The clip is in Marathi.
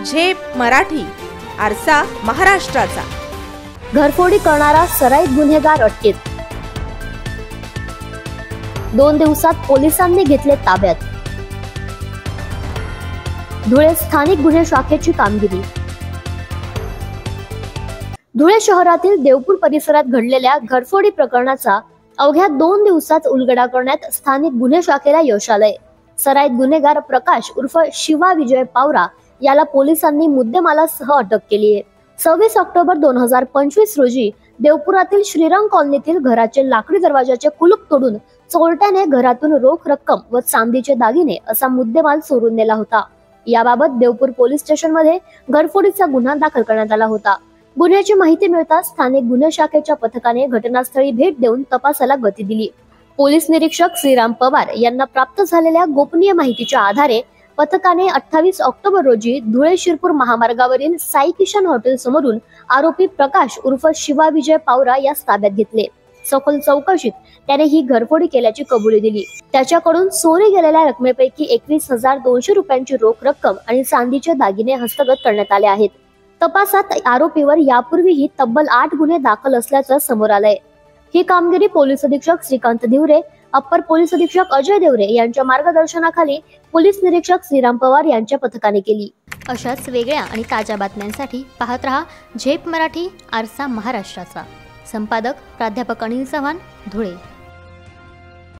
झेप मराठी, आरसा महाराष्ट्राचा। घरफोडी करणारा सराईत गुन्हेगार अटकेत, 2 दिवसात पोलिसांनी घेतले ताब्यात। धुळे स्थानिक गुन्हे शाखेची कामगिरी। धुळे शहरातील देवपूर परिसरात घडलेल्या घरफोडी प्रकरणाचा अवघ्या 2 दिवसात उलगडा करण्यात स्थानिक गुन्हे शाखेला यश आलंय। सराईत गुन्हेगार प्रकाश उर्फ शिवा विजय पावरा याला पोलिसांनी मुद्देमालासह अटक केली आहे। 26 ऑक्टोबर 2025 रोजी देवपुरातील श्रीराम कॉलनीतील घराचे लाकडी दरवाजाचे कुलूप तोडून चोरट्याने घरातून रोख रक्कम व चांदीचे दागिने असा मुद्देमाल चोरून नेला होता। याबाबत देवपूर पोलीस स्टेशन मध्ये घरफोडीचा गुन्हा दाखल करण्यात आला होता। गुन्ह्याची माहिती मिळताच स्थानिक गुन्हे शाखेच्या पथकाने घटनास्थळी भेट देऊन तपासाला गती दिली। पोलीस निरीक्षक श्रीराम पवार यांना प्राप्त झालेल्या गोपनीय माहितीच्या आधारे पथकाने 28 ऑक्टोबर रोजी धुळे शिरपूर महामार्गावरील साई किशन हॉटेल समोरून आरोपी प्रकाश उर्फ शिवा विजय पावरा यास ताब्यात घेतले। सखोल चौकशीत त्याने ही घरफोडी केल्याची कबुली दिली। त्याच्याकडून चोरी गेलेल्या रकमेपैकी 21,200 रुपयांची रोख रक्कम आणि चांदीचे दागिने हस्तगत करण्यात आले आहेत। तपासात आरोपीवर यापूर्वीही तब्बल 8 गुन्हे दाखल असल्याचं समोर आलंय। ही कामगिरी पोलीस अधीक्षक श्रीकांत दिवरे, अप्पर पोलीस अधीक्षक अजय देवरे यांच्या मार्गदर्शनाखाली पोलीस निरीक्षक श्रीराम पवार यांच्या पथकाने केली। अशाच वेगळ्या आणि ताज्या बातम्यांसाठी पाहत रहा झेप मराठी, आरसा महाराष्ट्राचा। संपादक प्राध्यापक अनिल चव्हाण, धुळे।